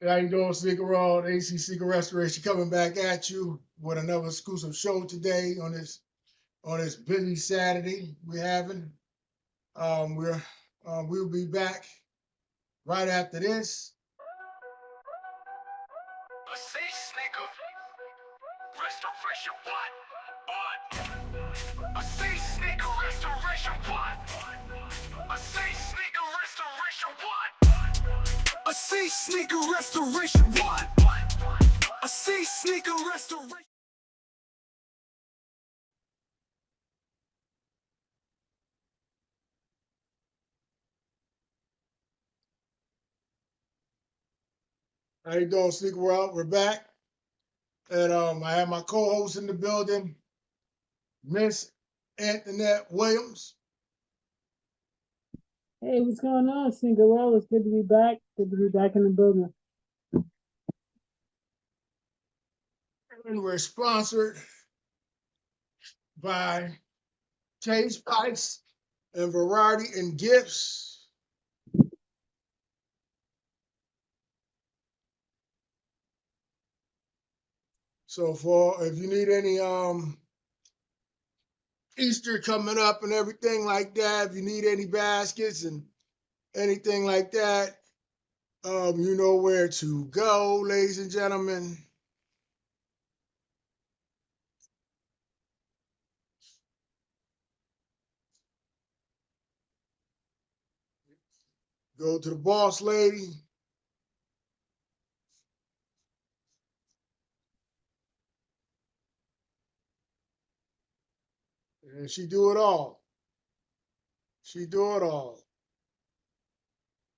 How you doing, Cigarette? AC Cigarette Restoration coming back at you with another exclusive show today on this busy Saturday we're having. We'll be back right after this. A sea sneaker restoration what? A sea sneaker restoration what? A sea sneaker restoration what? A sea sneaker restoration what? A sea sneaker restoration. How you doing, Cigarette? We're back, and I have my co-host in the building, Miss Antonitte Willams. Hey, what's going on, Cinderella? It's good to be back. Good to be back in the building. And we're sponsored by Taste Spice and Variety and Gifts. So for if you need any Easter coming up and everything like that, if you need any baskets and anything like that, you know where to go, ladies and gentlemen. Go to the boss lady, and she do it all. She do it all.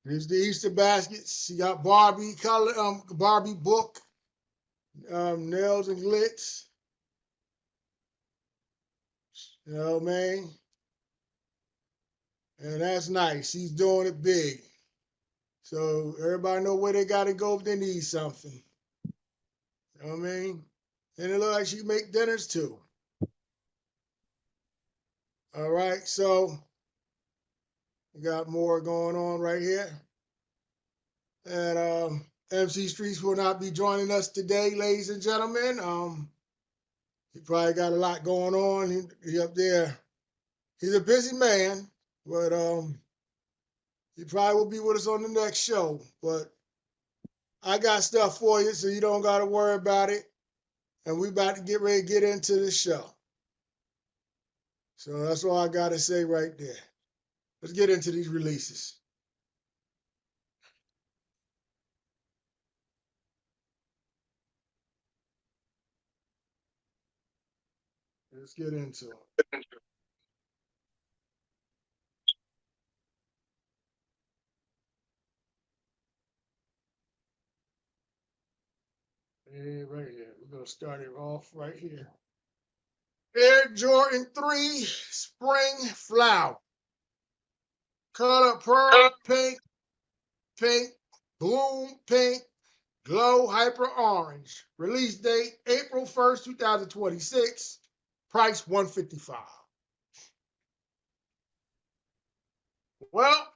Here's the Easter baskets. She got Barbie color, Barbie book, nails and glitz. You know what I mean? And that's nice. She's doing it big. So everybody know where they gotta go if they need something. You know what I mean? And it look like she make dinners too. All right, so we got more going on right here. And MC Streets will not be joining us today, ladies and gentlemen. He probably got a lot going on. He up there. He's a busy man, but he probably will be with us on the next show. But I got stuff for you, so you don't got to worry about it. And we about to get ready to get into the show. So that's all I got to say right there. Let's get into these releases. Let's get into it. Hey, right here. We're going to start it off right here. Air Jordan 3 Spring Flower. Color pearl pink, pink, bloom pink, glow hyper orange. Release date April 1st, 2026. Price $155. Well,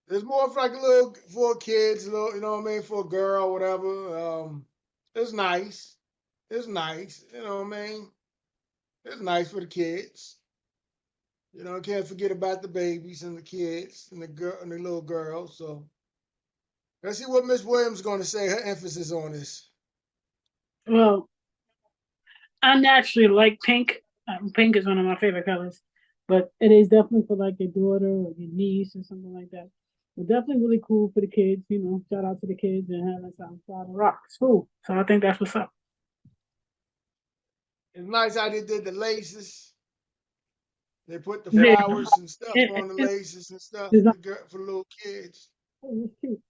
it's more of like a little for kids, a little, you know what I mean, for a girl, whatever. It's nice. It's nice. You know what I mean? It's nice for the kids. You know, can't forget about the babies and the kids and the girl and the little girls. So let's see what Miss Williams is going to say. Her emphasis on this. Well, I naturally like pink. Pink is one of my favorite colors, but it is definitely for like your daughter or your niece or something like that. But definitely really cool for the kids. Shout out to the kids and having some fun rock school. So I think that's what's up. It's nice how they did the laces. They put the Yeah, flowers and stuff on the laces and stuff it's for the little kids. cute.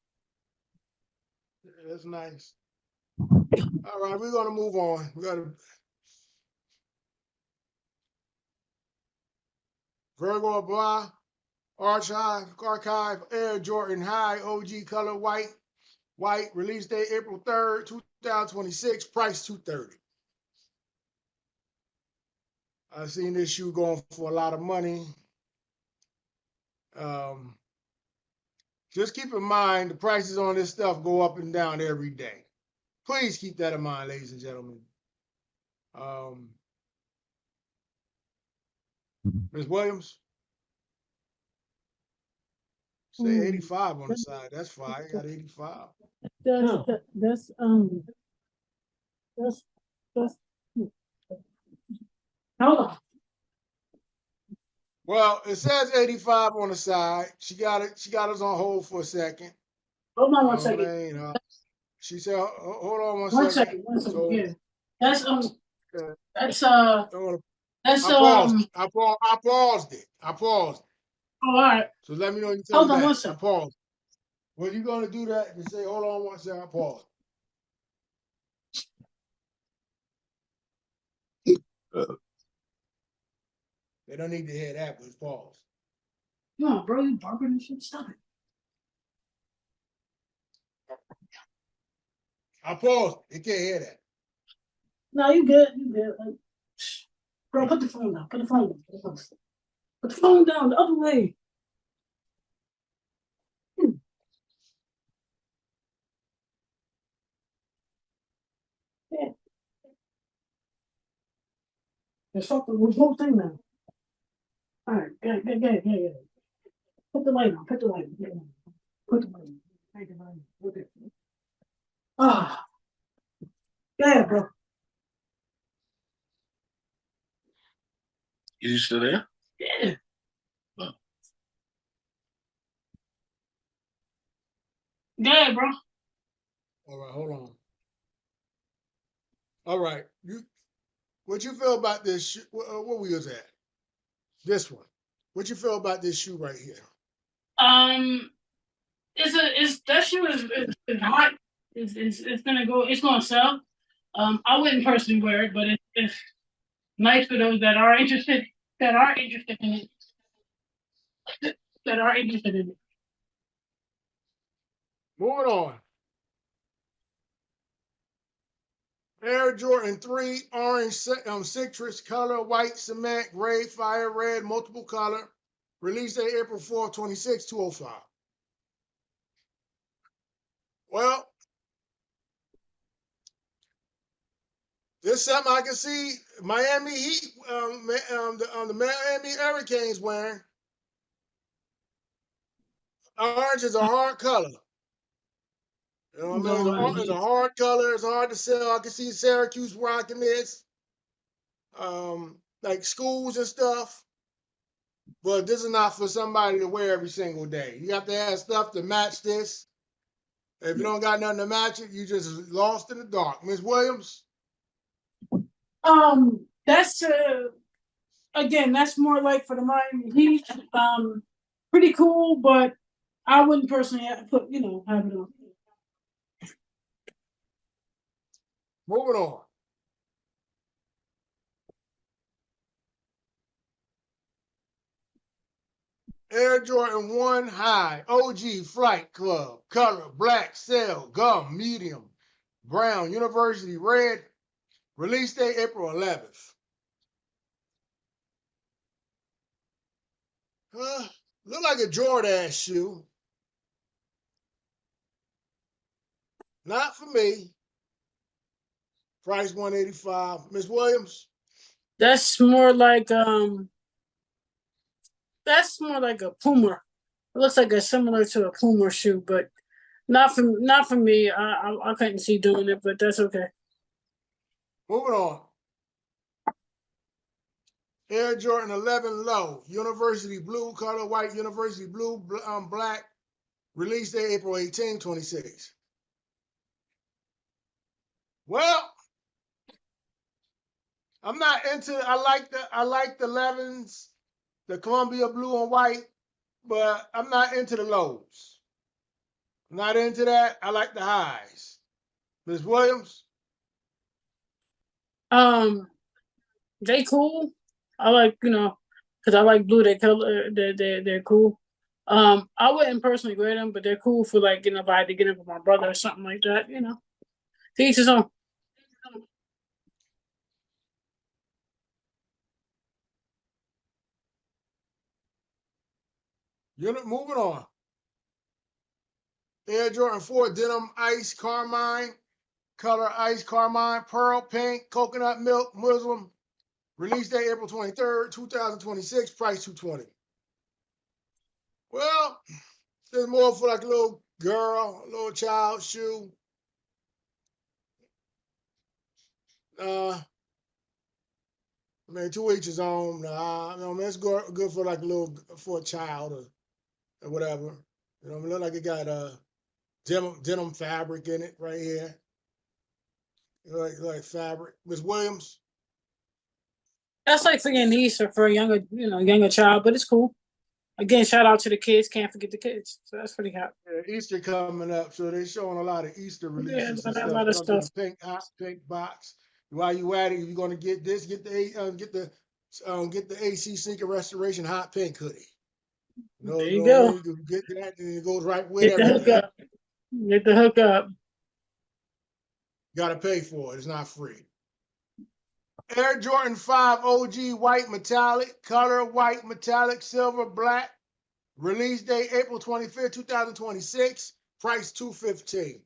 Yeah, that's nice. All right, we're gonna move on. We got a Virgo Blah, Archive, Air Jordan High, OG color white, release date April 3rd, 2026, price $230. I've seen this shoe going for a lot of money. Um, Just keep in mind the prices on this stuff go up and down every day. Please keep that in mind, ladies and gentlemen. Ms. Williams, say 85 on the side. That's fine. I got 85. That's hold on. Well, it says 85 on the side. She got it. She got us on hold for a second. Hold on 1 second. She said, "Hold on 1 second." 1 second. So, Yeah. That's uh, that's I paused. I paused it. I paused. Oh, all right. So let me know you Hold come on back. 1 I second. paused. Well, you gonna do that and say, "Hold on 1 second." I paused. They don't need to hear that, but it's paused. No, bro, you barking and shit. Stop it. I paused. They can't hear that. No, you good. You good. Bro, put the phone down. Put the phone down. Put the phone down the other way. Yeah. Just fuck the whole thing now. All right, good. Put the light on. Put the light on. Put the light on. Take the light on. Okay. Ah, yeah, bro. You still there? Yeah. Yeah, bro. All right, hold on. All right, what you feel about this shoe? What we was at? This one. What you feel about this shoe right here? It's that shoe is hot. It's gonna go. It's gonna sell. I wouldn't personally wear it, but it's nice for those that are interested. That are interested in it. That are interested in it. Moving on. Air Jordan 3, orange citrus color, white cement, gray, fire red, multiple color. Release date April 4th, 26, 205. Well, this is something I can see Miami Heat, the Miami Hurricanes wearing. Orange is a hard color. You know what I mean? It's a hard color. It's hard to sell. I can see Syracuse rocking this, like schools and stuff. But this is not for somebody to wear every single day. You have to have stuff to match this. If you don't got nothing to match it, you just lost in the dark. Miss Williams? That's again, that's more like for the Miami Heat. Pretty cool, but I wouldn't personally have it on. Moving on. Air Jordan 1 High, OG Flight Club, color, black, cell, gum, medium, brown, university red, release date April 11th. Look like a Jordan shoe. Not for me. Price $185. Miss Williams? That's more like a Puma. It looks like a similar to a Puma shoe, but not for me. I couldn't see doing it, but that's okay. Moving on. Air Jordan 11 Low, University Blue, color white, University Blue, black. Release date April 18, 26. Well, I'm not into. I like the 11s, the Columbia blue and white, but I'm not into the lows. I'm not into that. I like the highs. Ms. Williams? They cool. I like because I like blue. They color. They're cool. I wouldn't personally grade them, but they're cool for like if I had to get them for my brother or something like that. To each his own. Moving on. Air Jordan 4 denim ice carmine, color ice carmine, pearl pink, coconut milk, Muslim. Release date April 23rd, 2026. Price $220. Well, this is more for like a little girl, a little child shoe. I mean, to each his own. I mean, it's good for like a little for a child or whatever. You know, it look like it got denim fabric in it right here. Like fabric. Miss Williams. That's like for your niece or for a younger child, but it's cool. Again, shout out to the kids. Can't forget the kids. So that's pretty hot. Yeah, Easter coming up, so they're showing a lot of Easter Yeah, releases and a stuff. lot of Comes in stuff. a hot pink box. While you at it, if you're gonna get this, get the AC Sneaker Restoration hot pink hoodie. There You you know what I go. mean? You can get that, and it goes right with Get the hook everything. up. Get the hook up. Got to pay for it. It's not free. Air Jordan 5 OG white metallic, color white metallic, silver black. Release date April 25th, 2026. Price $215.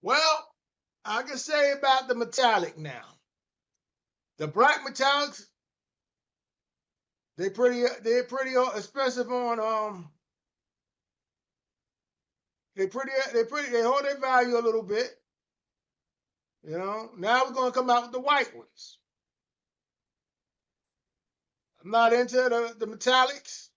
Well, I can say about the metallic now. The black metallics, they're pretty expensive on they hold their value a little bit. You know, now we're gonna come out with the white ones. I'm not into the metallics.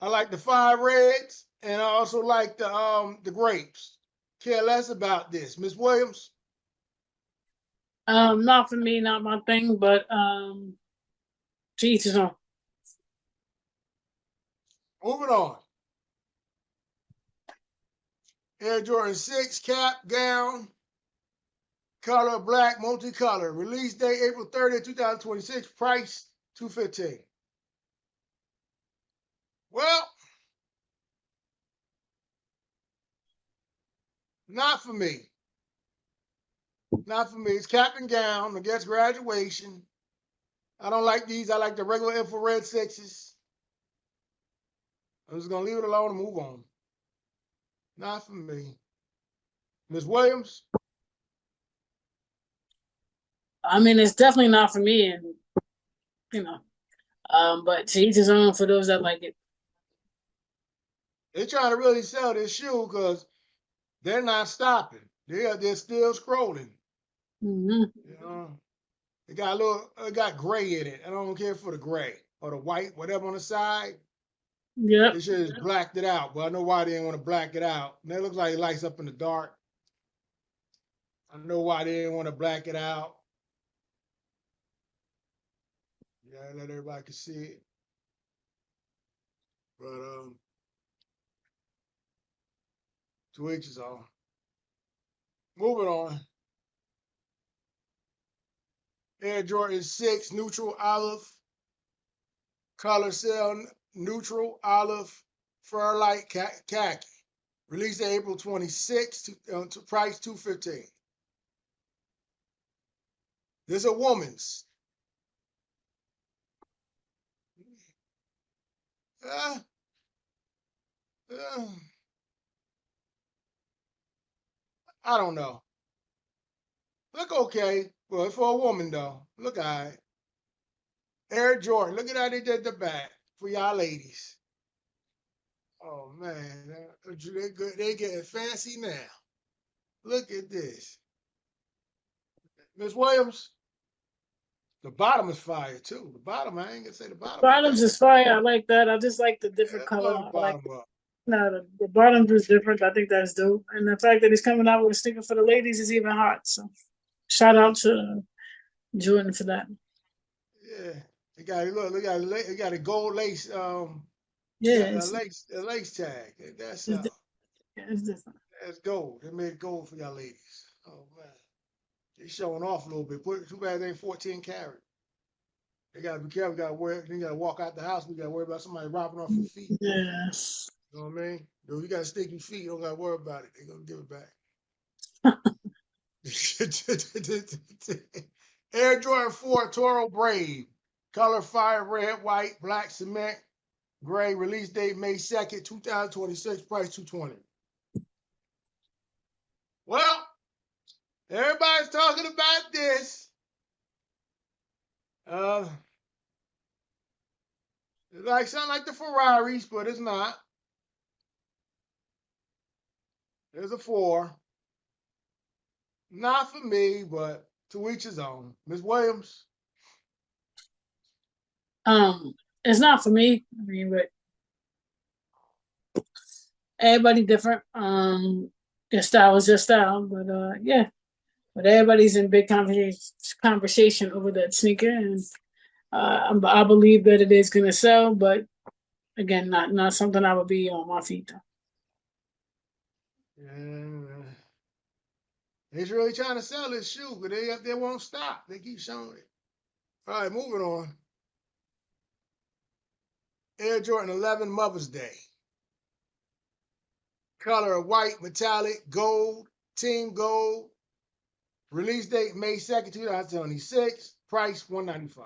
I like the fire reds, and I also like the grapes. Care less about this, Miss Williams. Not for me, not my thing, but to each his own. Moving on. Air Jordan 6 cap gown, color black, multicolor. Release date April 30th, 2026. Price $215. Well, not for me. Not for me. It's cap and gown. I guess graduation. I don't like these. I like the regular infrared sixes. I'm just gonna leave it alone and move on. Not for me. Miss Williams. I mean, it's definitely not for me, and you know, but to each his own for those that like it. They're trying to really sell this shoe because they're not stopping. They're still scrolling. Mm-hmm. You know, it got gray in it. I don't care for the gray or the white, whatever on the side. Yep. They should have just blacked it out. But I know why they didn't want to black it out. And it looks like it lights up in the dark. I know why they didn't want to black it out. Yeah, let everybody can see it. But to each his own. Moving on. Air Jordan 6 neutral olive. Color cell neutral olive fur light khaki. Released April 26th to price $215. This is a woman's. Uh, uh, I don't know. Look okay. Well, for a woman though. Look all right. Air Jordan. Look at how they did the back for y'all ladies. Oh man, they getting fancy now. Look at this. Miss Williams, the bottom is fire too. The bottom, I ain't gonna say the bottom is Bottoms bad. is fire. I like that. I just like the Yeah, different I color. love the I like bottom up. no, the bottoms is different. I think that's dope, and the fact that he's coming out with a sticker for the ladies is even hot. So, shout out to Jordan for that. Yeah, it got it got a gold lace. It Yeah, got a lace tag. it's, it's different. That's gold. They made gold for y'all ladies. Oh man, they showing off a little bit. Too bad they ain't 14 karat. They gotta be careful. You gotta walk out the house. We gotta worry about somebody robbing off your feet. Yeah. You know what I mean? Though you got sticky feet, you don't gotta worry about it. They gonna give it back. Air Jordan 4 Toro Brave, color fire red, white, black cement. gray, release date May 2nd, 2026, price $220. Well, everybody's talking about this. It's like something like the Ferraris, but it's not. There's a 4. Not for me, but to each his own. Miss Williams. It's not for me. I mean, but everybody different. Their style is their style, but yeah. But everybody's in big conversation over that sneaker, and I believe that it is going to sell. But again, not something I would be on my feet though. Yeah. He's really trying to sell this shoe, but they won't stop. They keep showing it. All right, moving on. Air Jordan 11 Mother's Day. Color of white, metallic, gold, team gold. Release date May 2nd, 2026. Price $195.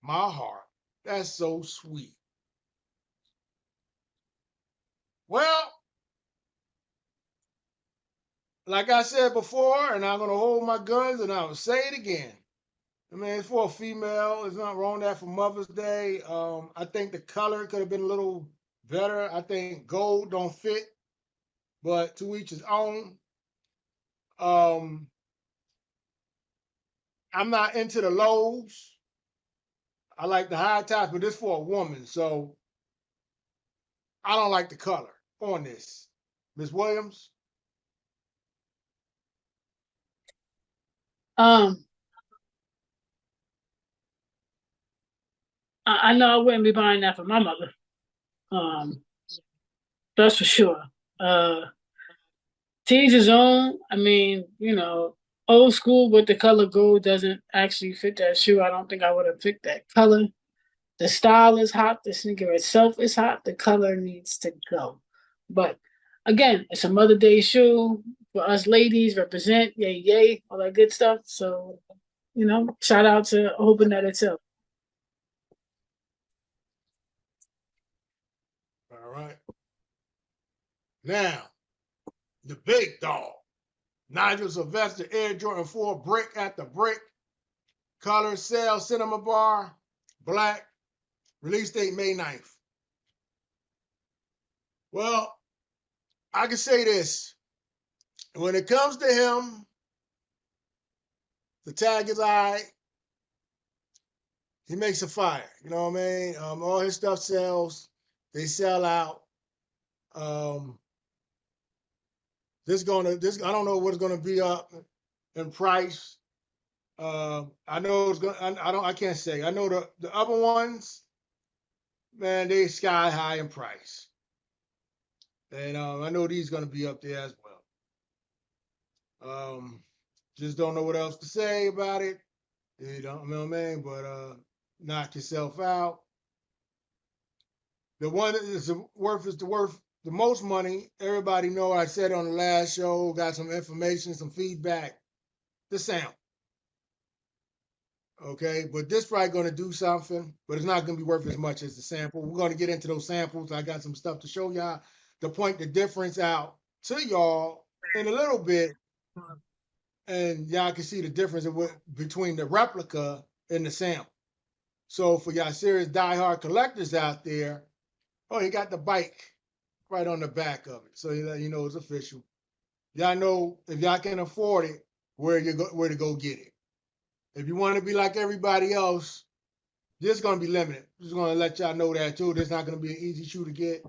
My heart. That's so sweet. Well, like I said before, and I'm going to hold my guns and I will say it again. I mean, it's for a female. It's not wrong that for Mother's Day. I think the color could have been a little better. I think gold don't fit, but to each his own. I'm not into the lows. I like the high tops, but this for a woman, so I don't like the color on this. Miss Williams? Um, I know I wouldn't be buying that for my mother. Um, that's for sure. Uh, to each his own. I mean, old school with the color gold doesn't actually fit that shoe. I don't think I would have picked that color. The style is hot. The sneaker itself is hot. The color needs to go. But again, it's a Mother Day shoe for us ladies. Represent, yay, yay, all that good stuff. So, shout out to hoping that itself. All right. Now, the big dog. Nigel Sylvester Air Jordan 4 brick at the brick. Color, cell, cinema bar, black. Release date May 9th. Well, I can say this. When it comes to him, the tag is all right. He makes a fire. You know what I mean? All his stuff sells. They sell out. This I don't know what's gonna be up in price. I know it's gonna. I can't say. I know the other ones, man, they sky high in price, and I know these gonna be up there as well. Just don't know what else to say about it. You know what I mean? But knock yourself out. The one that is worth the most money. Everybody know I said on the last show. Got some information, some feedback. The sample. Okay, but this probably going to do something, but it's not going to be worth as much as the sample. We're going to get into those samples. I got some stuff to show y'all to point the difference out to y'all in a little bit, and y'all can see the difference between the replica and the sample. So for y'all serious diehard collectors out there, oh, he got the bike right on the back of it, so you know it's official. Y'all know if y'all can afford it, where to go get it. If you want to be like everybody else, this is going to be limited. Just going to let y'all know that too. This is not going to be an easy shoe to get.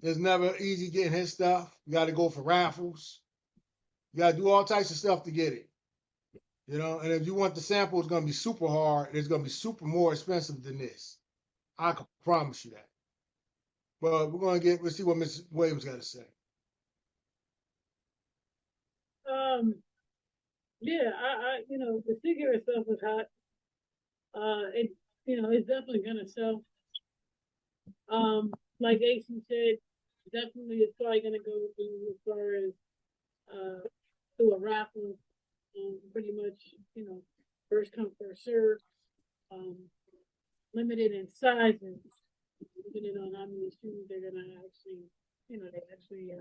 It's never easy getting his stuff. You got to go for raffles. You got to do all types of stuff to get it. And if you want the sample, it's going to be super hard. It's going to be super more expensive than this. I can promise you that. But we'll see what Miss Williams got to say. Yeah, the figure itself was hot. It's definitely gonna sell. Like AC said, definitely it's probably gonna go through as far as through a raffle, pretty much, first come first serve. um, limited in sizes, depending on how many shoes they're gonna actually, they actually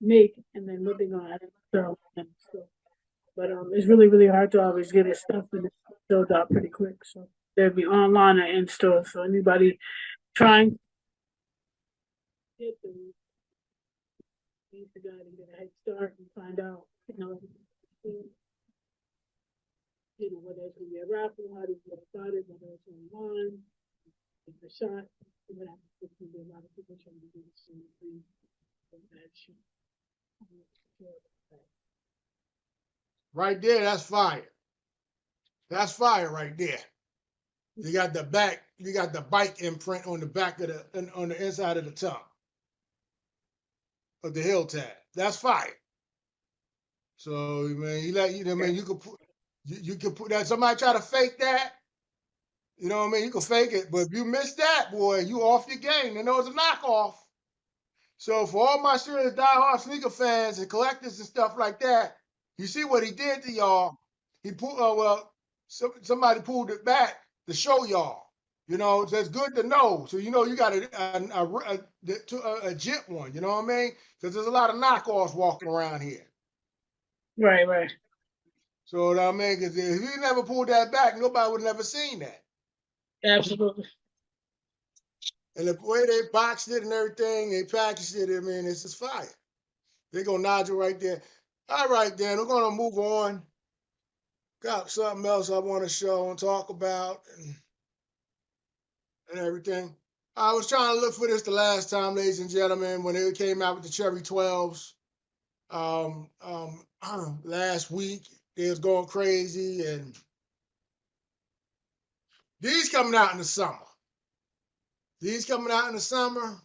make, and then what they're gonna actually sell. So, but it's really really hard to always get it stuff and it's sold out pretty quick. So they'll be online or in store. So anybody trying to get them needs to go ahead and get a head start and find out, whether it's gonna be a raffle, how to get started, whether it's online, it's a shot, whatever. There's gonna be a lot of people trying to do the same thing. That shit. Right there, that's fire. That's fire right there. You got the back, you got the bike imprint on the back of on the inside of the tongue of the heel tab. That's fire. So man, you could put you could put that. Somebody try to fake that. You know what I mean? You can fake it, but if you miss that, boy, you off your game. They know it's a knockoff. So for all my serious diehard sneaker fans and collectors and stuff like that, you see what he did to y'all. He pulled, somebody pulled it back to show y'all. So it's good to know. So you got a legit one. You know what I mean? Because there's a lot of knockoffs walking around here. Right, right. So what I mean, because if he never pulled that back, nobody would have never seen that. Absolutely. And the way they boxed it and everything, they packaged it, I mean, it's just fire. They're going to nod you right there. All right, then, we're going to move on. Got something else I want to show and talk about and everything. I was trying to look for this the last time, ladies and gentlemen, when it came out with the Cherry 12s last week. It was going crazy, and these coming out in the summer. These coming out in the summer.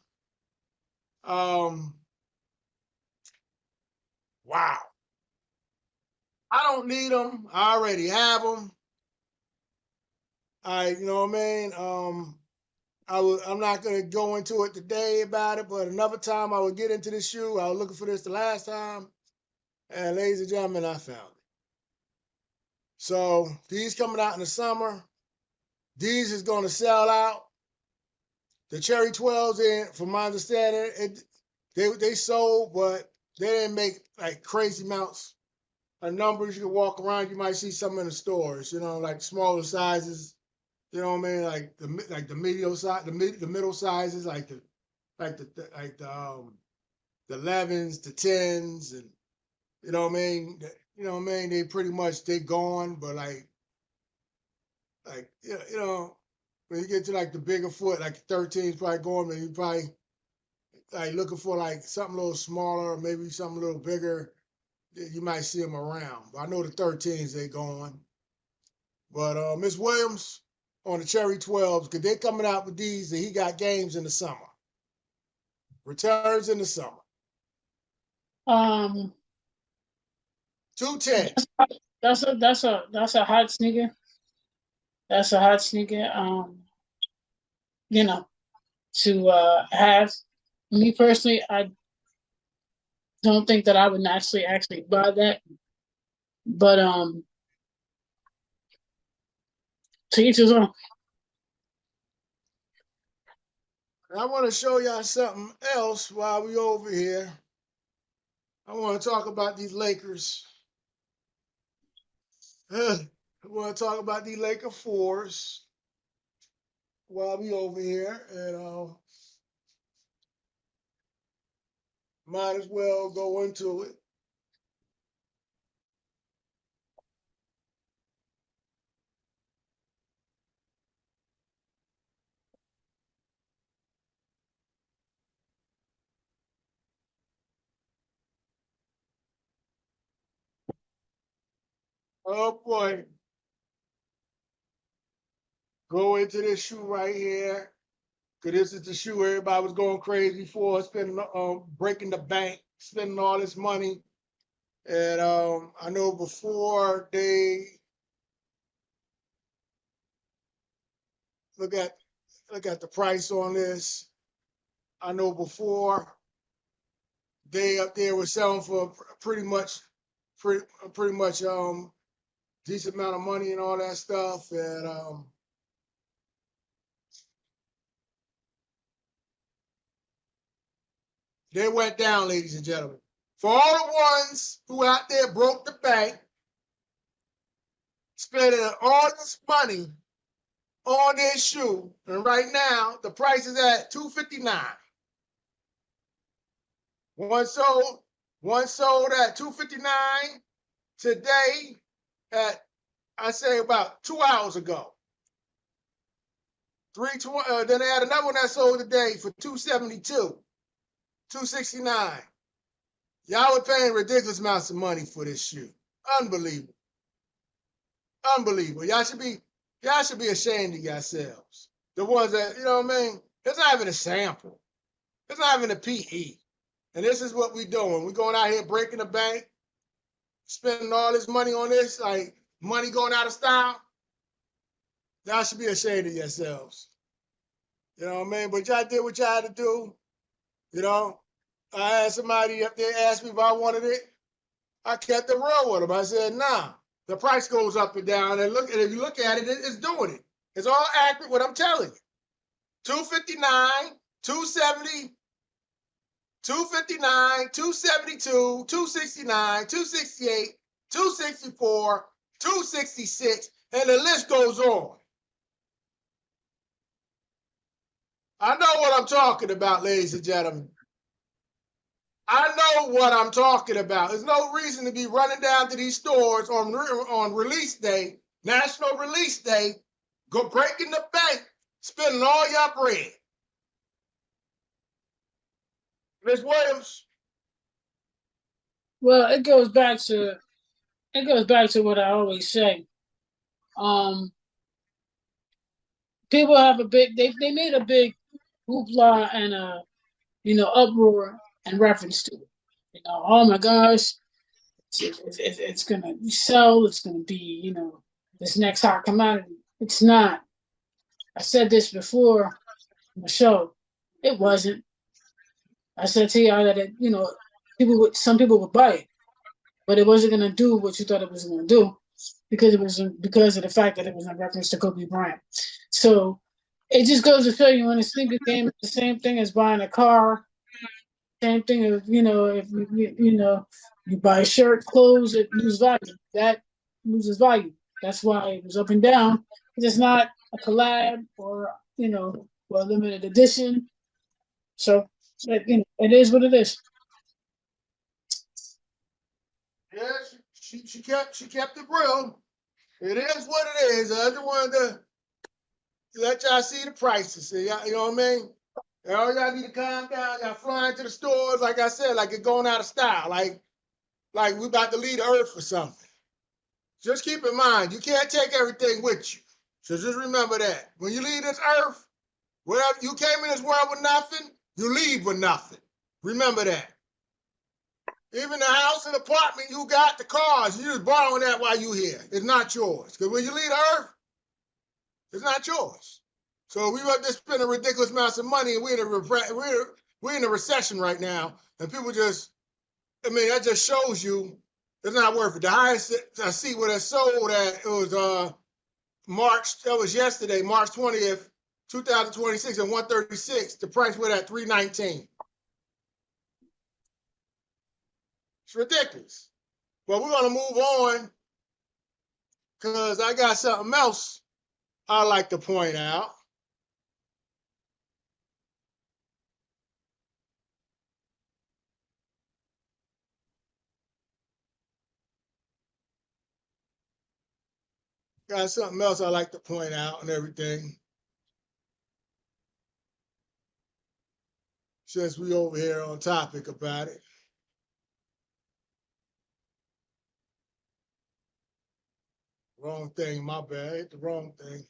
Wow. I don't need them. I already have them. You know what I mean? I'm not going to go into it today about it, but another time I would get into this shoe. I was looking for this the last time, and ladies and gentlemen, I found it. So these coming out in the summer. These is going to sell out. The Cherry 12s, from my understanding, they sold, but they didn't make like crazy amounts of numbers. You can walk around, you might see some in the stores, like smaller sizes. You know what I mean? Like the medium size, the middle sizes, like the 11s, the 10s, and you know what I mean. They pretty much they gone, but when you get to like the bigger foot, like the 13s probably going, and you probably like looking for like something a little smaller, or maybe something a little bigger. You might see them around. But I know the 13s they gone. But Miss Williams on the Cherry 12s, because they're coming out with these, and he got games in the summer. Returns in the summer. Um, 210. that's a hot sneaker. That's a hot sneaker. You know, to have. Me personally, I don't think that I would actually buy that. But to each his own. I want to show y'all something else while we over here. I want to talk about these Lakers. I want to talk about these Laker fours while we over here, and might as well go into it. Oh boy, go into this shoe right here. Cause this is the shoe everybody was going crazy for, spending, breaking the bank, spending all this money. And I know before they look at the price on this. I know before they up there were selling for pretty much decent amount of money and all that stuff. And They went down, ladies and gentlemen. For all the ones who out there broke the bank, spending all this money on this shoe, and right now the price is at $259. One sold at $259 today at, I say, about 2 hours ago. Then they had another one that sold today for $272, $269. Y'all were paying ridiculous amounts of money for this shoe. Unbelievable. Unbelievable. Y'all should be ashamed of yourselves. The ones that, you know what I mean? It's not even a sample. It's not even a PE. And this is what we're doing. We're going out here breaking the bank, spending all this money on this, like money going out of style. Y'all should be ashamed of yourselves. You know what I mean? But y'all did what y'all had to do. You know, I had somebody up there ask me if I wanted it. I kept it real with them. I said, nah. The price goes up and down. And if you look at it, it's doing it. It's all accurate what I'm telling you. 259, 270, 259, 272, 269, 268, 264, 266, and the list goes on. I know what I'm talking about, ladies and gentlemen. I know what I'm talking about. There's no reason to be running down to these stores on release day, national release day, go breaking the bank, spending all your bread. Miss Williams. Well, it goes back to what I always say. People have they made a big hoopla and a uproar in reference to it. Oh my gosh, it's gonna sell. It's gonna be this next hot commodity. It's not. I said this before on the show. It wasn't. I said to y'all that some people would buy it, but it wasn't gonna do what you thought it was gonna do because because of the fact that it was in reference to Kobe Bryant. So it just goes to show you in a sneaker game, it's the same thing as buying a car. Same thing as if you buy a shirt, clothes, it loses value. That loses value. That's why it was up and down. It's not a collab or or a limited edition. So it is what it is. Yeah, she kept it real. It is what it is. I just wanted to let y'all see the prices. You know what I mean? All y'all need to calm down. Y'all flying to the stores, like I said, like it's going out of style. Like we about to leave the earth for something. Just keep in mind, you can't take everything with you. So just remember that. When you leave this earth, whatever you came in this world with nothing, you leave with nothing. Remember that. Even the house and apartment you got, the cars, you just borrowing that while you here. It's not yours. Because when you leave the earth, it's not yours. So we were just spending ridiculous amounts of money, and we're in a recession right now, and people that just shows you it's not worth it. The highest I see what it sold at, it was March, that was yesterday, March 20th, 2026 at 136. The price went at 319. It's ridiculous. But we're gonna move on because I got something else I like to point out. Got something else I like to point out and everything. Since we over here on topic about it. Wrong thing, my bad. Hit the wrong thing.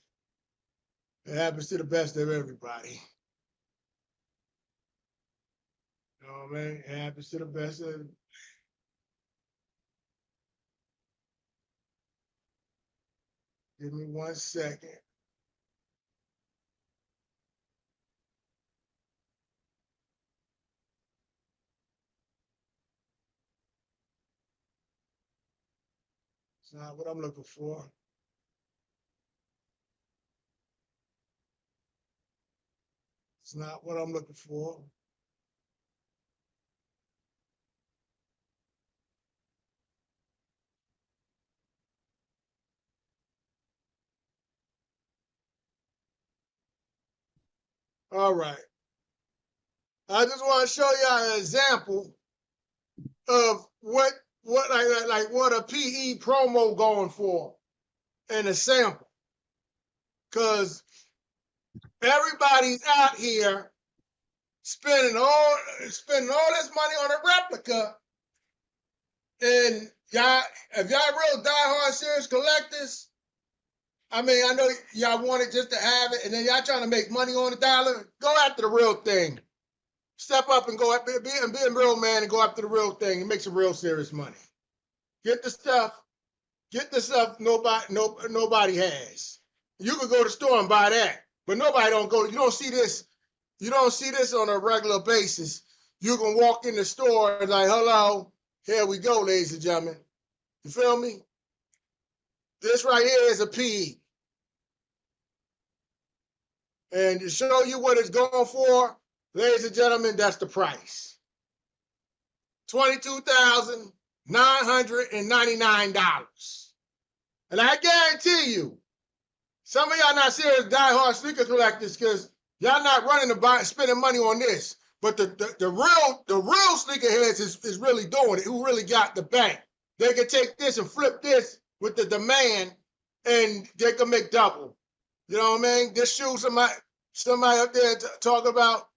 It happens to the best of everybody. You know what I mean? It happens to the best of everybody. Give me 1 second. It's not what I'm looking for. It's not what I'm looking for. All right. I just want to show y'all an example of what what a PE promo going for in a sample. Because everybody's out here spending all this money on a replica. And y'all, if y'all real diehard serious collectors, I mean, I know y'all want it just to have it, and then y'all trying to make money on the dollar. Go after the real thing. Step up and go be a real man and go after the real thing and make some real serious money. Get the stuff nobody has. You could go to the store and buy that, but nobody don't go. You don't see this on a regular basis. You can walk in the store and like, hello, here we go, ladies and gentlemen. You feel me? This right here is a PE. And to show you what it's going for, ladies and gentlemen, that's the price. $22,999. And I guarantee you, some of y'all not serious diehard sneaker collectors because y'all not running to spending money on this. But the real sneakerheads is really doing it, who really got the bank. They can take this and flip this with the demand and they can make double. You know what I mean? This shoe, somebody up there talk about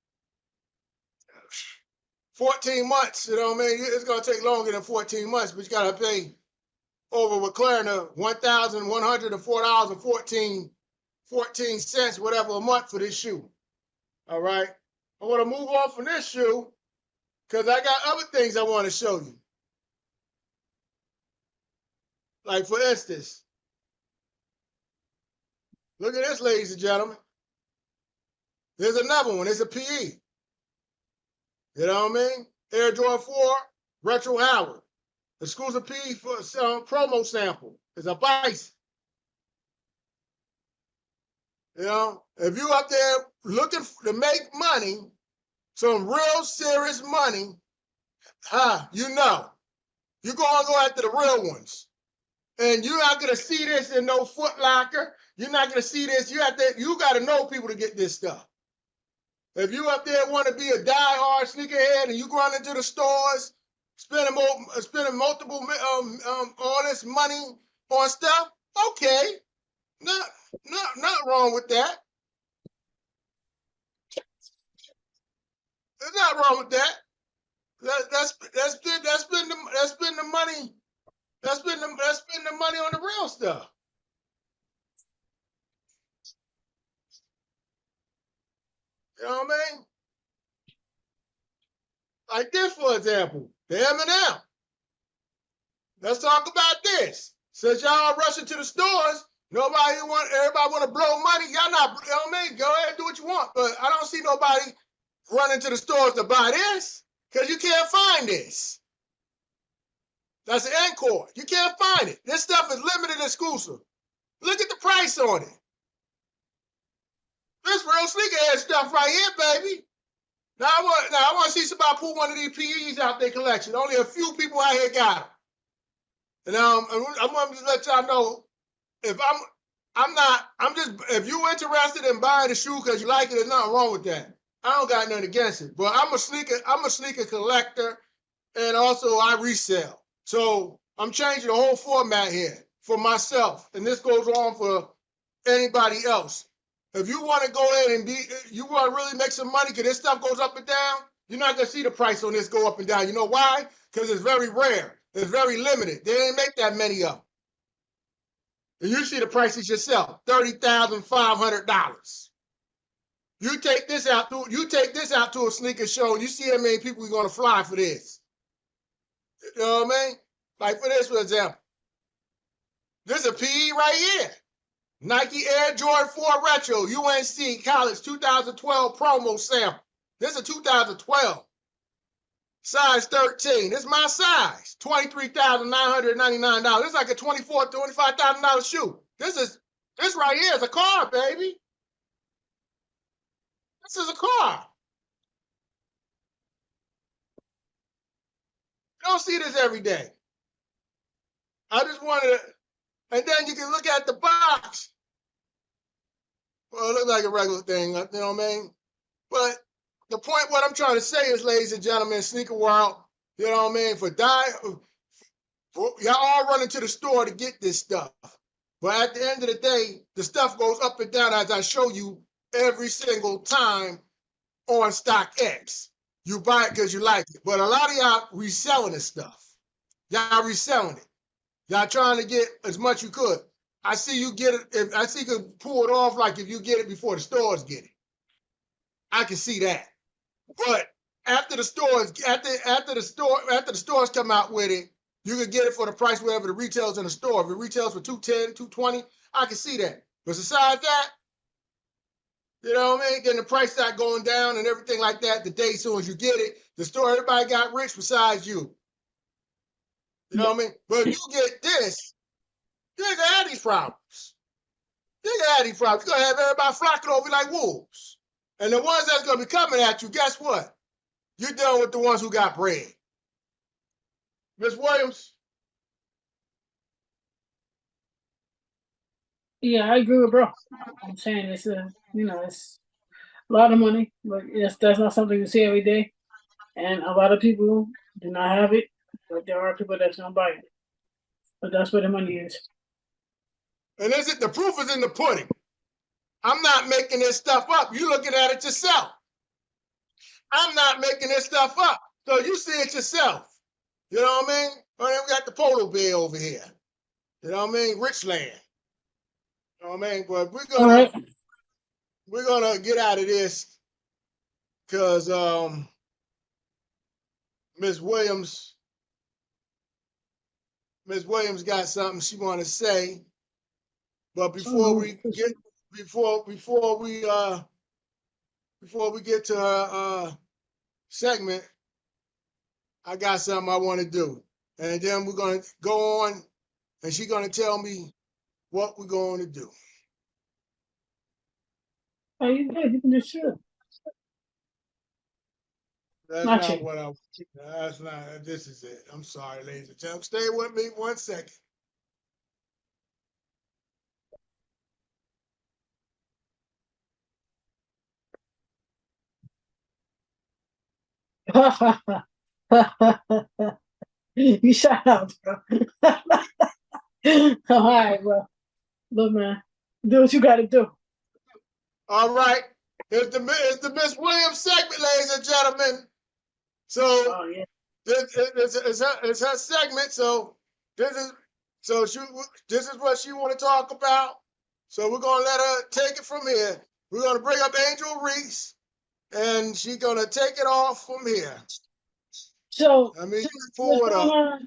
14 months. You know what I mean? It's going to take longer than 14 months, but you got to pay over with Klarna $1,104.14 whatever a month for this shoe. All right? I want to move on from this shoe because I got other things I want to show you. Like, for instance, look at this, ladies and gentlemen. There's another one. It's a PE. You know what I mean? Air Jordan 4, Retro Howard. Exclusive PE for some promo sample. It's a bison. You know, if you up there looking to make money, some real serious money, you know, you're going to go after the real ones. And you're not going to see this in no Foot Locker. You're not going to see this. You got to know people to get this stuff. If you up there want to be a diehard sneakerhead and you going into the stores, spending multiple all this money on stuff, okay, not wrong with that. There's not wrong with that. That's spend the money. That's spend the money on the real stuff. You know what I mean? Like this, for example, the M&M. Let's talk about this. Since y'all rushing to the stores, everybody want to blow money. Y'all not, you know what I mean? Go ahead and do what you want. But I don't see nobody running to the stores to buy this because you can't find this. That's an encore. You can't find it. This stuff is limited exclusive. Look at the price on it. This real sneakerhead stuff right here, baby. Now I want to see somebody pull one of these PEs out their collection. Only a few people out here got them. And I'm going to let y'all know if if you're interested in buying the shoe because you like it, there's nothing wrong with that. I don't got nothing against it. But I'm a sneaker collector, and also I resell. So I'm changing the whole format here for myself, and this goes on for anybody else. If you want to go ahead and you want to really make some money because this stuff goes up and down, you're not going to see the price on this go up and down. You know why? Because it's very rare. It's very limited. They didn't make that many of them. And you see the prices yourself, $30,500. You take this out to a sneaker show, and you see how many people are going to fly for this. You know what I mean? Like for this, for example, this is a PE right here. Nike Air Jordan 4 Retro UNC College 2012 promo sample. This is a 2012. Size 13. This is my size. $23,999. This is like a $25,000 shoe. This right here is a car, baby. This is a car. You don't see this every day. I just wanted to, and then you can look at the box. Well, it looks like a regular thing, you know what I mean? But the point, what I'm trying to say is, ladies and gentlemen, sneaker world, you know what I mean? Y'all all running to the store to get this stuff. But at the end of the day, the stuff goes up and down as I show you every single time on StockX. You buy it because you like it. But a lot of y'all reselling this stuff. Y'all reselling it. Y'all trying to get as much you could. I see you get it. I see you can pull it off like if you get it before the stores get it. I can see that. But after the stores come out with it, you can get it for the price whatever the retails in the store. If it retails for $210, $220, I can see that. But besides that, you know what I mean? Getting the price start going down and everything like that the day as soon as you get it. The store, everybody got rich besides you. You know what I mean? But if you get this, you're gonna have these problems. You're gonna have these problems. You're gonna have everybody flocking over like wolves. And the ones that's gonna be coming at you, guess what? You're dealing with the ones who got bread. Miss Williams? Yeah, I agree with bro. I'm saying it's it's a lot of money, but yes, that's not something you see every day. And a lot of people do not have it, but there are people that's gonna buy it. But that's where the money is. And the proof is in the pudding. I'm not making this stuff up. You're looking at it yourself. I'm not making this stuff up. So you see it yourself. You know what I mean? And then we got the polo bear over here. You know what I mean? Richland. You know what I mean? But we're gonna get out of this because Miss Williams got something she want to say. But before we get to her segment, I got something I want to do. And then we're going to go on, and she's going to tell me what we're going to do. Oh, you good? You can just shoot. That's not what I. That's not. This is it. I'm sorry, ladies and gentlemen. Stay with me 1 second. You shout out, bro. All right, bro. Look, man, do what you got to do. All right. It's the Miss Williams segment, ladies and gentlemen. So yeah. it's her segment. So this is what she want to talk about. So we're gonna let her take it from here. We're gonna bring up Angel Reese, and she's gonna take it off from here. So I mean, you can pull it up.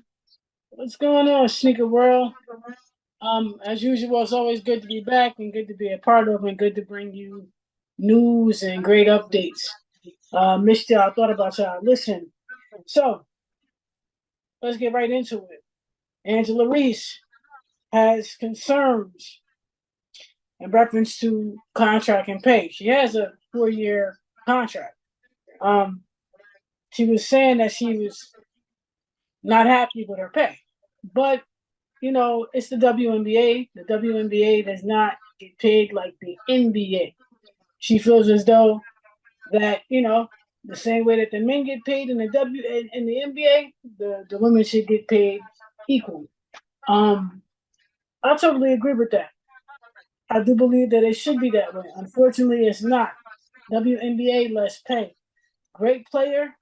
What's going on, Sneaker World? As usual, it's always good to be back and good to be a part of and good to bring you news and great updates. Missed y'all, thought about y'all. Listen, so let's get right into it. Angela Reese has concerns in reference to contract and pay. She has a 4-year contract. She was saying that she was not happy with her pay, but it's the WNBA. The WNBA does not get paid like the NBA. She feels as though that, the same way that the men get paid in the NBA, the women should get paid equally. I totally agree with that. I do believe that it should be that way. Unfortunately, it's not. WNBA less pay. Great player,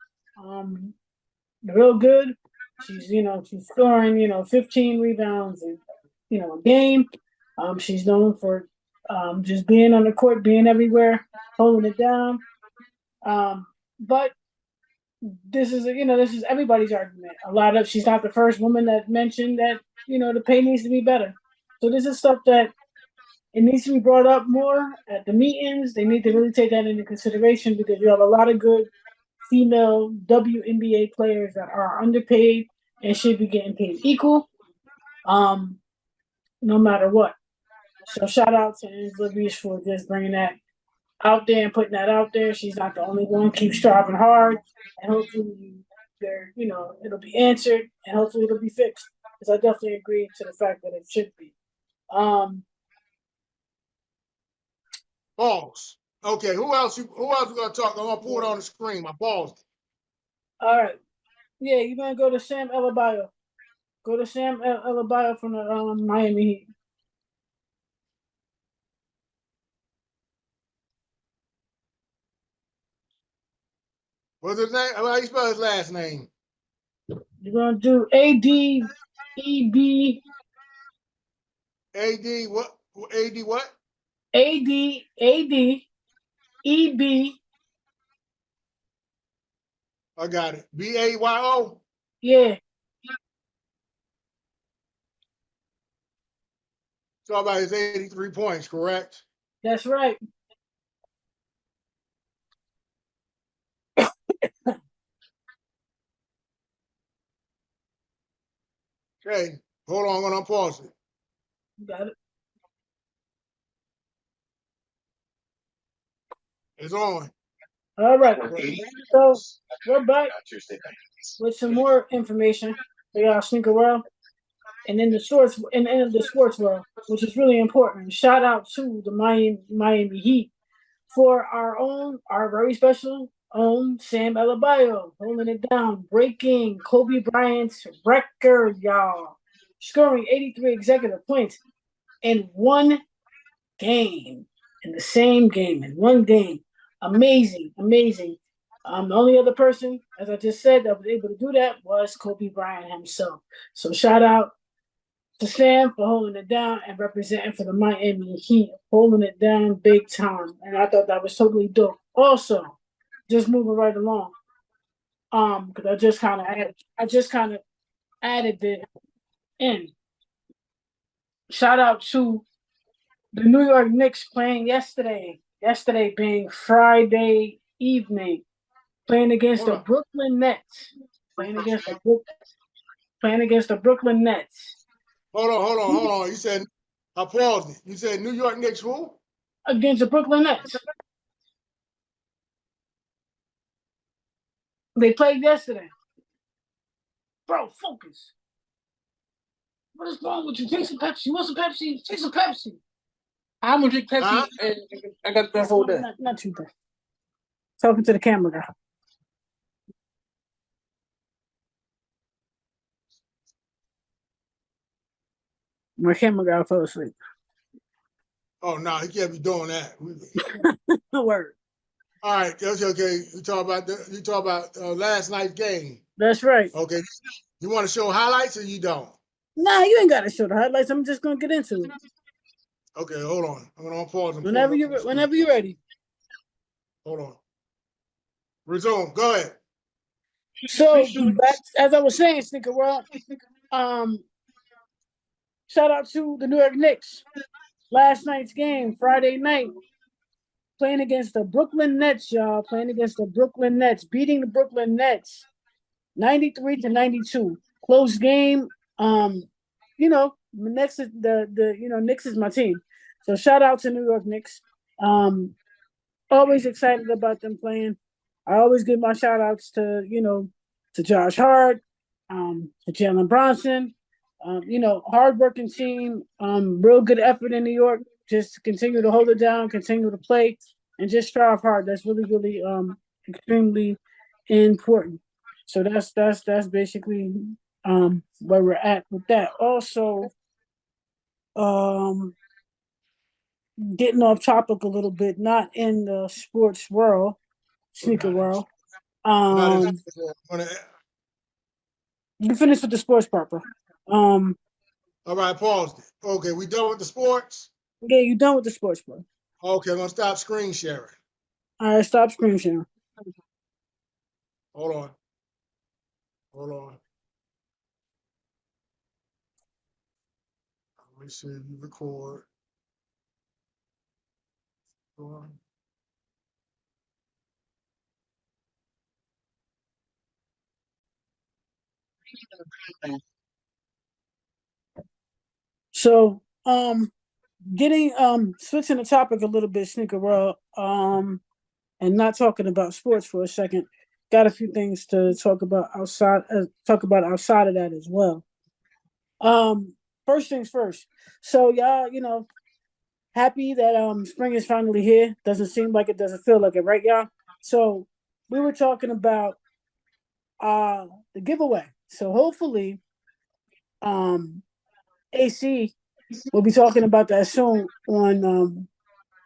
real good. She's scoring 15 rebounds and a game. She's known for just being on the court, being everywhere, holding it down. But this is everybody's argument. She's not the first woman that mentioned that the pay needs to be better. So this is stuff that it needs to be brought up more at the meetings. They need to really take that into consideration because you have a lot of good female WNBA players that are underpaid and should be getting paid equal, no matter what. So shout out to Angela Reese for just bringing that out there and putting that out there. She's not the only one. Keep striving hard, and hopefully, it'll be answered, and hopefully it'll be fixed. Because I definitely agree to the fact that it should be. Pause. Okay, who else we gonna talk? I'm gonna pull it on the screen. I paused it. All right. Yeah, you're gonna go to Sam Elabayo. Go to Sam Elabayo from the Miami Heat. What's his name? How you spell his last name? You're gonna do ADEB AD what? AD what? ADEB. I got it. BAYO. Yeah, Talk about his 83 points, correct? that's right. Okay, hold on, I'm gonna pause it. You got it. It's on. All right. So we're back with some more information for y'all sneaker world and in the sports and in the sports world, which is really important. Shout out to the Miami Heat for our very special own Sam Elabayo holding it down, breaking Kobe Bryant's record, y'all, scoring 83 executive points in one game, in the same game, in one game. Amazing, amazing. The only other person, as I just said, that was able to do that was Kobe Bryant himself. So shout out to Sam for holding it down and representing for the Miami Heat, holding it down big time. And I thought that was totally dope. Also, just moving right along, because I just kind of added it in. Shout out to the New York Knicks playing yesterday. Yesterday being Friday evening, playing against Hold the on. Brooklyn Nets. Playing against the Brooklyn Nets. Hold on. You said I paused it. You said New York Knicks who? Against the Brooklyn Nets. They played yesterday. Bro, focus. What is wrong with you? Take some Pepsi. You want some Pepsi? Take some Pepsi. I'm gonna drink Pepsi and I got the whole day. Not too bad. Talking to the camera guy. My camera guy fell asleep. Oh no, he can't be doing that. No word. All right, okay. You talk about last night's game. That's right. Okay, you want to show highlights or you don't? Nah, you ain't gotta show the highlights. I'm just gonna get into it. Okay, hold on. I'm gonna pause and pull Whenever it you up. whenever you're ready. Hold on. Resume. Go ahead. So back as I was saying, Sneaker World, shout out to the New York Knicks. Last night's game, Friday night, playing against the Brooklyn Nets, y'all. Playing against the Brooklyn Nets, beating the Brooklyn Nets 93-92. Close game. Knicks is Knicks is my team. So shout out to New York Knicks. Always excited about them playing. I always give my shout outs to Josh Hart, to Jalen Bronson. Hardworking team, real good effort in New York. Just continue to hold it down, continue to play, and just strive hard. That's really, really extremely important. So that's basically where we're at with that. Also, getting off topic a little bit, not in the sports world, sneaker world. You finished with the sports part, bro. All right, paused it. Okay, we done with the sports? Yeah, you done with the sports, bro. Okay, I'm gonna stop screen sharing. All right, stop screen sharing. Hold on. Let me see if you record. Hold on. So, getting switching the topic a little bit, sneaker world, and not talking about sports for a second. Got a few things to talk about outside. Outside of that as well. First things first. So y'all, happy that spring is finally here. Doesn't seem like it, doesn't feel like it, right, y'all? So we were talking about the giveaway. So hopefully um AC will be talking about that soon on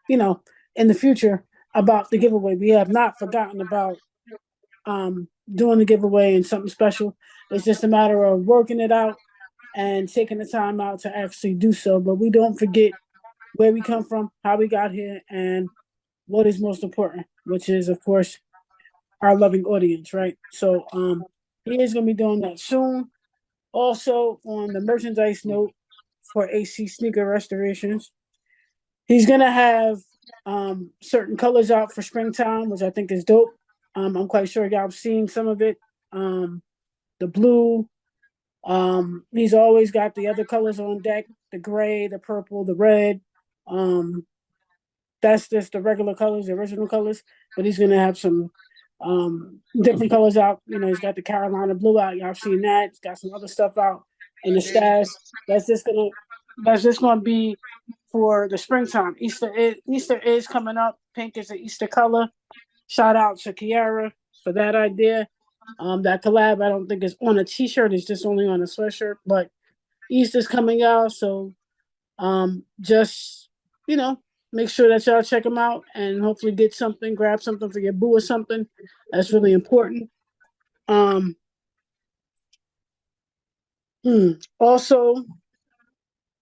you know, in the future about the giveaway. We have not forgotten about doing the giveaway and something special. It's just a matter of working it out and taking the time out to actually do so. But we don't forget where we come from, how we got here, and what is most important, which is, of course, our loving audience, right? So he is going to be doing that soon. Also, on the merchandise note for AC Sneaker Restorations, he's going to have certain colors out for springtime, which I think is dope. I'm quite sure y'all have seen some of it. The blue. He's always got the other colors on deck: the gray, the purple, the red. Um, that's just the regular colors, the original colors. But he's gonna have some different colors out. You know, he's got the Carolina blue out. Y'all seen that? He's got some other stuff out in the stash. That's just gonna that's just gonna be for the springtime. Easter is coming up. Pink is an Easter color. Shout out to Kiara for that idea. That collab I don't think is on a t-shirt, it's just only on a sweatshirt. But Easter's coming out, so just you know, make sure that y'all check them out and hopefully get something, grab something for your boo or something. That's really important. Um, Also,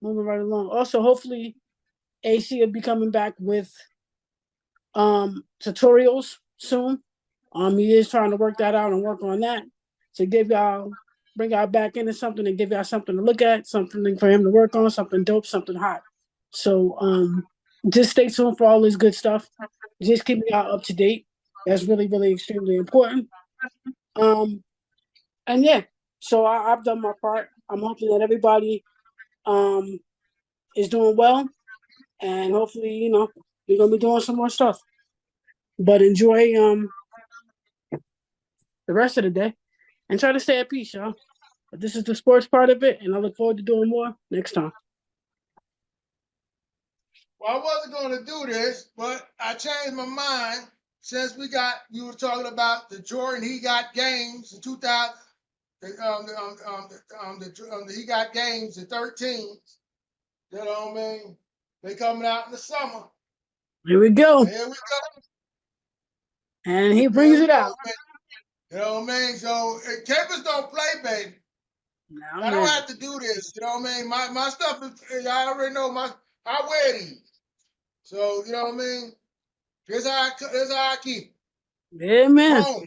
moving right along. Also, hopefully, AC will be coming back with tutorials soon. He is trying to work that out and work on that to give y'all, bring y'all back into something and give y'all something to look at, something for him to work on, something dope, something hot. So just stay tuned for all this good stuff. Just keep y'all up to date. That's really, really extremely important. Um and yeah, so I've done my part. I'm hoping that everybody um is doing well, and hopefully, we're gonna be doing some more stuff. But enjoy the rest of the day and try to stay at peace, y'all. But this is the sports part of it, and I look forward to doing more next time. Well, I wasn't going to do this, but I changed my mind since we were talking about the Jordan He Got Games in 2000, He Got Games in 13. You know what I mean? They coming out in the summer. Here we go. Here we go. And he brings it out. Man. You know what I mean? So capers don't play, baby. Nah, I don't have to do this. You know what I mean? My stuff is, I already know I wear these. So, you know what I mean? Here's how I keep it. Yeah, man. Chrome.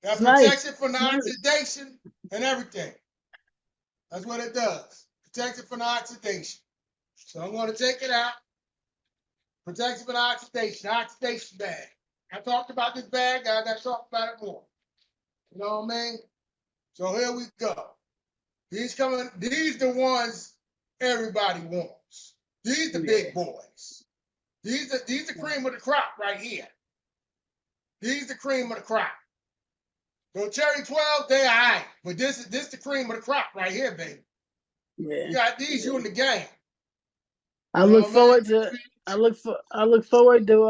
That nice. protects it from the oxidation and everything. That's what it does. Protects it from the oxidation. So I'm going to take it out. Protects it from the oxidation bag. I talked about this bag. I got to talk about it more. You know what I mean? So here we go. These the ones everybody wants. These the big boys. These the cream of the crop right here. These the cream of the crop. So cherry 12, they all right. But this the cream of the crop right here, baby. Yeah. You got these, you in the game. I look forward to I look forward to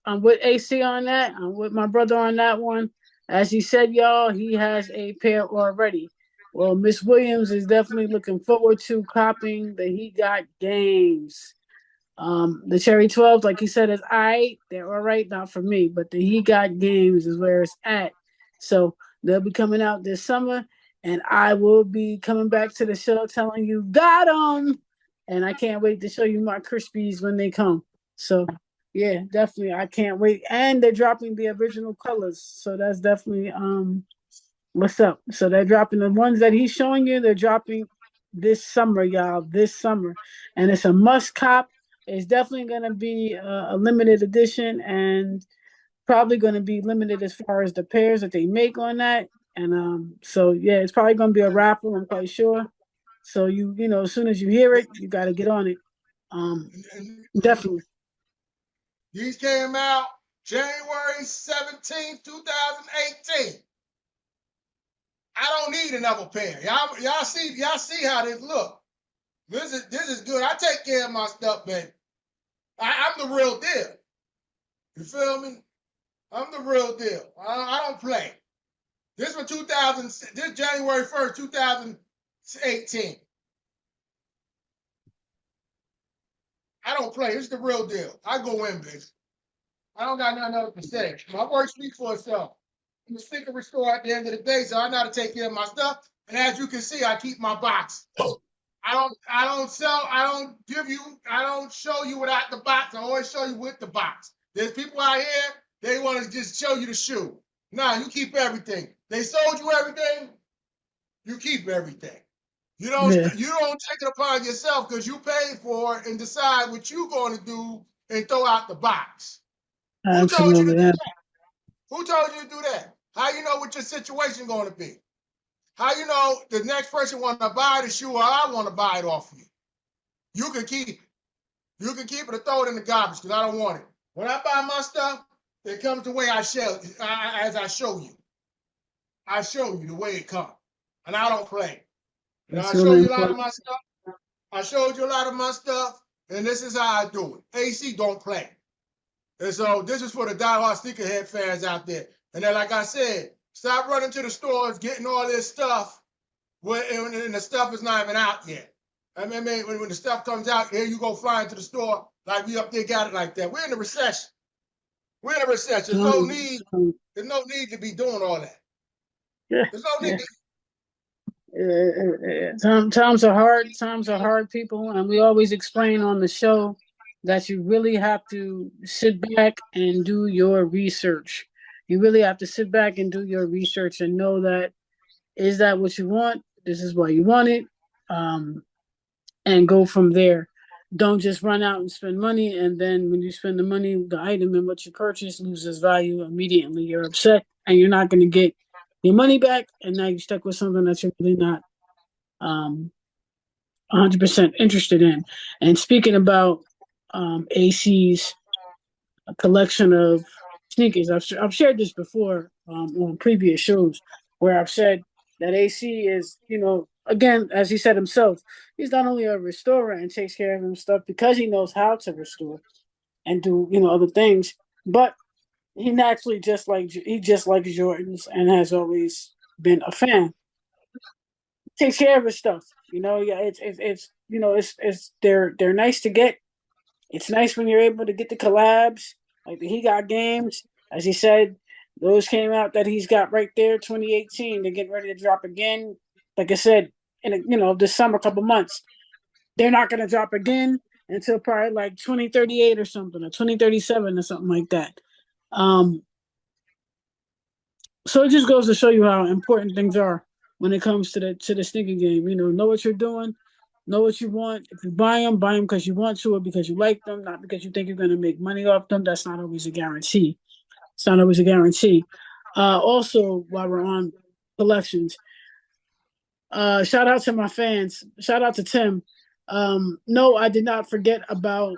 I'm with AC on that. I'm with my brother on that one. As he said, y'all, he has a pair already. Well, Miss Williams is definitely looking forward to copying the He Got Games. The Cherry 12s, like he said, is alright. They're alright, not for me, but the He Got Games is where it's at. So they'll be coming out this summer, and I will be coming back to the show telling you, got them. And I can't wait to show you my Krispies when they come. So yeah, definitely, I can't wait. And they're dropping the original colors, so that's definitely what's up. So they're dropping the ones that he's showing you. They're dropping this summer, y'all. This summer, and it's a must cop. It's definitely going to be a limited edition, and probably going to be limited as far as the pairs that they make on that. And so yeah, it's probably going to be a raffle. I'm quite sure. So as soon as you hear it, you got to get on it. Definitely. These came out January 17th, 2018. I don't need another pair. Y'all see how this look. This is good. I take care of my stuff, baby. I'm the real deal. You feel me? I'm the real deal. I don't play. This was 2000. This January 1st, 2018. I don't play. It's the real deal. I go in, bitch. I don't got nothing else to say. My work speaks for itself. I'm a sneaker store at the end of the day, so I know how to take care of my stuff. And as you can see, I keep my box. I don't sell, I don't show you without the box. I always show you with the box. There's people out here, they want to just show you the shoe. Nah, you keep everything. They sold you everything, you keep everything. You don't take it upon yourself because you paid for it and decide what you're going to do and throw out the box. Who told you to do that? Who told you to do that? How you know what your situation going to be? How you know the next person want to buy the shoe or I want to buy it off of you? You can keep it. You can keep it or throw it in the garbage because I don't want it. When I buy my stuff, it comes the way I show, as I show you. I show you the way it comes, and I don't play. You know, I show you a lot of my stuff. I showed you a lot of my stuff, and this is how I do it. AC don't play. And so this is for the diehard sneakerhead fans out there. And then, like I said, stop running to the stores, getting all this stuff, and the stuff is not even out yet. I mean, when the stuff comes out, here you go flying to the store like we up there got it like that. We're in a recession. We're in a recession. There's no need to be doing all that. There's no need. Times are hard. Times are hard, people, and we always explain on the show that you really have to sit back and do your research. You really have to sit back and do your research and know that is that what you want? This is why you want it, and go from there. Don't just run out and spend money, and then when you spend the money, the item and what you purchase loses value immediately. You're upset, and you're not going to get your money back, and now you're stuck with something that you're really not 100% interested in. And speaking about AC's collection of sneakers, I've shared this before on previous shows where I've said that AC is, again, as he said himself, he's not only a restorer and takes care of his stuff because he knows how to restore and do, other things, but he naturally just likes Jordans and has always been a fan. Takes care of his stuff, they're nice to get. It's nice when you're able to get the collabs, like the He Got Games, as he said. Those came out that he's got right there, 2018. They're getting ready to drop again. Like I said, in this summer, couple months. They're not going to drop again until probably like 2038 or something, or 2037 or something like that. So it just goes to show you how important things are when it comes to the sneaker game. Know what you're doing, know what you want. If you buy them because you want to or because you like them, not because you think you're going to make money off them. That's not always a guarantee. It's not always a guarantee. Also, while we're on collections, shout out to my fans. Shout out to Tim. No, I did not forget about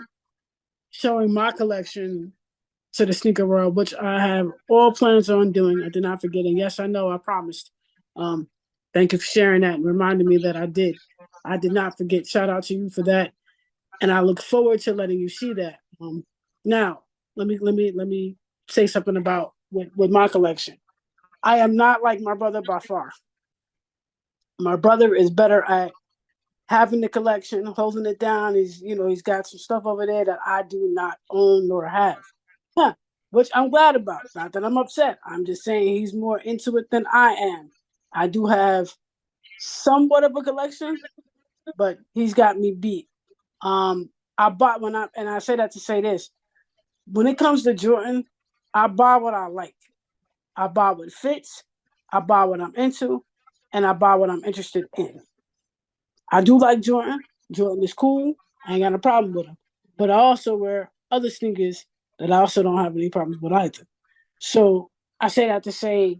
showing my collection to the sneaker world, which I have all plans on doing. I did not forget. And yes, I know I promised. Thank you for sharing that and reminding me that I did. I did not forget. Shout out to you for that. And I look forward to letting you see that. Now, let me say something about with my collection. I am not like my brother by far. My brother is better at having the collection, holding it down. He's got some stuff over there that I do not own nor have. Which I'm glad about. Not that I'm upset. I'm just saying he's more into it than I am. I do have somewhat of a collection, but he's got me beat. I bought and I say that to say this. When it comes to Jordan, I buy what I like. I buy what fits. I buy what I'm into, and I buy what I'm interested in. I do like Jordan. Jordan is cool. I ain't got a problem with him. But I also wear other sneakers that I also don't have any problems with either. So I say that to say,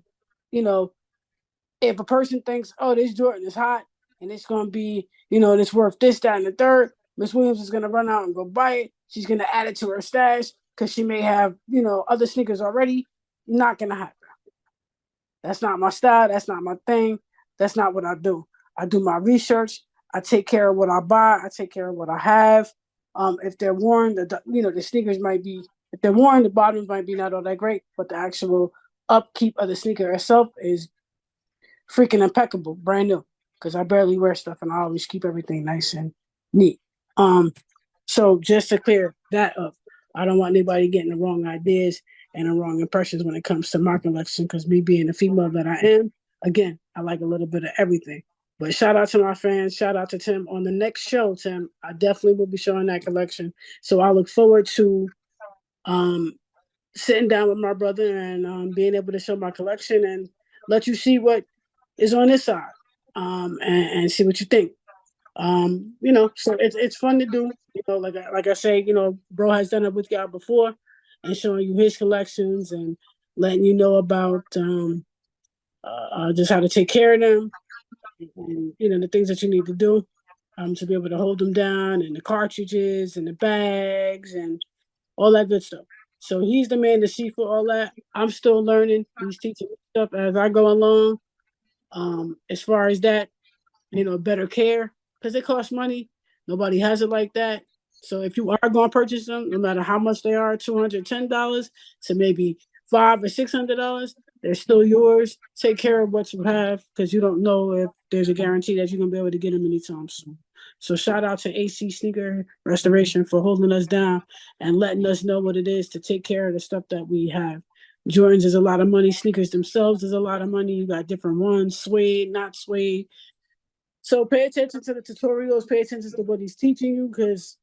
if a person thinks, oh, this Jordan is hot and it's going to be, it's worth this, that, and the third, Miss Williams is going to run out and go buy it. She's going to add it to her stash because she may have, other sneakers already. Not going to happen. That's not my style. That's not my thing. That's not what I do. I do my research. I take care of what I buy. I take care of what I have. If they're worn, the sneakers might be, if they're worn, the bottoms might be not all that great, but the actual upkeep of the sneaker itself is freaking impeccable, brand new. Because I barely wear stuff and I always keep everything nice and neat. So just to clear that up, I don't want anybody getting the wrong ideas and the wrong impressions when it comes to my collection. Because me being the female that I am, again, I like a little bit of everything. But shout out to my fans. Shout out to Tim. On the next show, Tim, I definitely will be showing that collection. So I look forward to sitting down with my brother and being able to show my collection and let you see what is on this side and see what you think. So it's fun to do. Like I say, bro has done it with y'all before and showing you his collections and letting you know about just how to take care of them and the things that you need to do to be able to hold them down and the cartridges and the bags and all that good stuff. So he's the man to see for all that. I'm still learning. He's teaching me stuff as I go along. As far as that, better care because it costs money. Nobody has it like that. So if you are going to purchase them, no matter how much they are, $210 to maybe $500 or $600, they're still yours. Take care of what you have because you don't know if there's a guarantee that you're going to be able to get them anytime soon. So shout out to AC Sneaker Restoration for holding us down and letting us know what it is to take care of the stuff that we have. Jordans is a lot of money. Sneakers themselves is a lot of money. You got different ones, suede, not suede. So pay attention to the tutorials, pay attention to what he's teaching you, because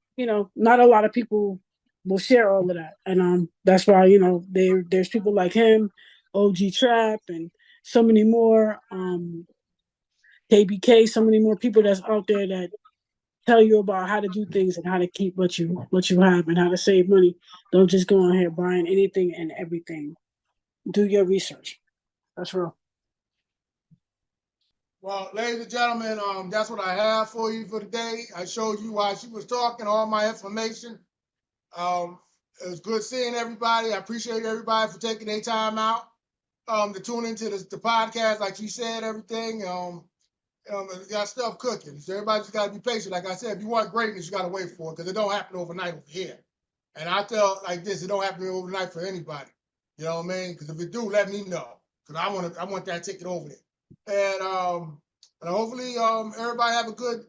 not a lot of people will share all of that, and that's why there's people like him, OG Trap, and so many more, KBK, so many more people that's out there that tell you about how to do things and how to keep what you have and how to save money. Don't just go on here buying anything and everything. Do your research. That's real. Well, ladies and gentlemen, that's what I have for you for today. I showed you while she was talking all my information. It was good seeing everybody. I appreciate everybody for taking their time out to tune into the podcast. Like she said, everything. Got stuff cooking. So everybody just got to be patient. Like I said, if you want greatness, you got to wait for it because it don't happen overnight over here. And I felt like this, it don't happen overnight for anybody. You know what I mean? Because if it do, let me know. Because I want that ticket over there. And hopefully everybody have a good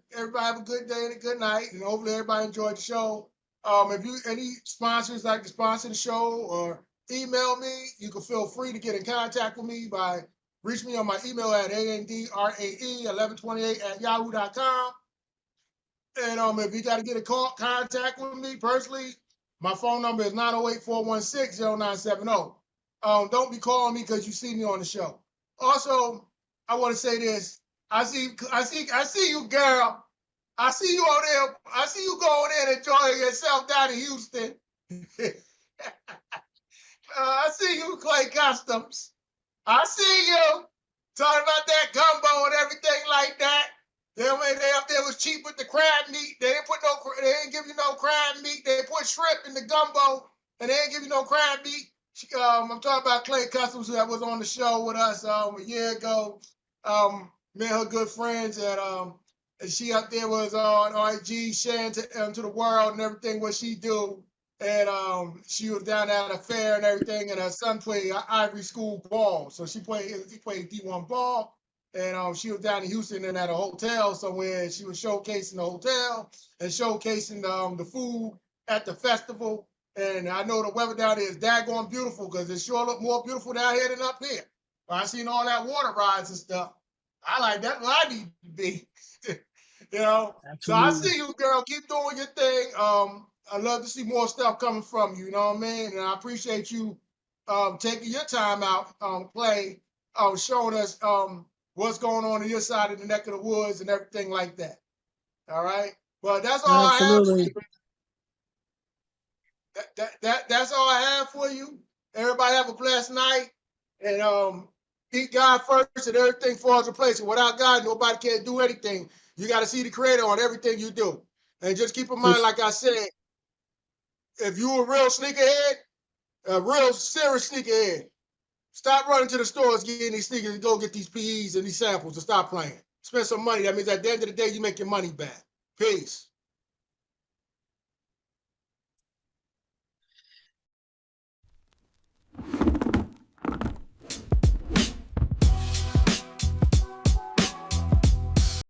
day and a good night. And hopefully everybody enjoyed the show. If you any sponsors like to sponsor the show or email me, you can feel free to get in contact with me by reach me on my email at andrae1128@yahoo.com. And if you got to get a contact with me personally, my phone number is 908-416-0970. Don't be calling me because you see me on the show. Also, I want to say this. I see you, girl. I see you out there. I see you going in enjoying yourself down in Houston. I see you, Clay Customs. I see you talking about that gumbo and everything like that. They up there was cheap with the crab meat. They didn't give you no crab meat. They put shrimp in the gumbo and they didn't give you no crab meat. I'm talking about Clay Customs that was on the show with us a year ago. Me and her good friends, and she up there was on IG sharing to the world and everything what she do. And she was down at a fair and everything, and her son played Ivory School ball. So he played D1 ball, and she was down in Houston and at a hotel somewhere. And she was showcasing the hotel and showcasing the food at the festival. And I know the weather down there is daggone beautiful because it sure look more beautiful down here than up here. I seen all that water rides and stuff. I like that. What I need to be, Absolutely. So I see you, girl. Keep doing your thing. I love to see more stuff coming from you. You know what I mean? And I appreciate you taking your time out, Clay, showing us what's going on your side of the neck of the woods and everything like that. All right. Well, that's all Absolutely. I have for you. That's all I have for you. Everybody have a blessed night, and keep God first, and everything falls in place. And without God, nobody can do anything. You got to see the Creator on everything you do, and just keep in mind, like I said, if you a real sneakerhead, a real serious sneakerhead, stop running to the stores getting these sneakers and go get these PEs and these samples and stop playing. Spend some money. That means at the end of the day, you make your money back. Peace.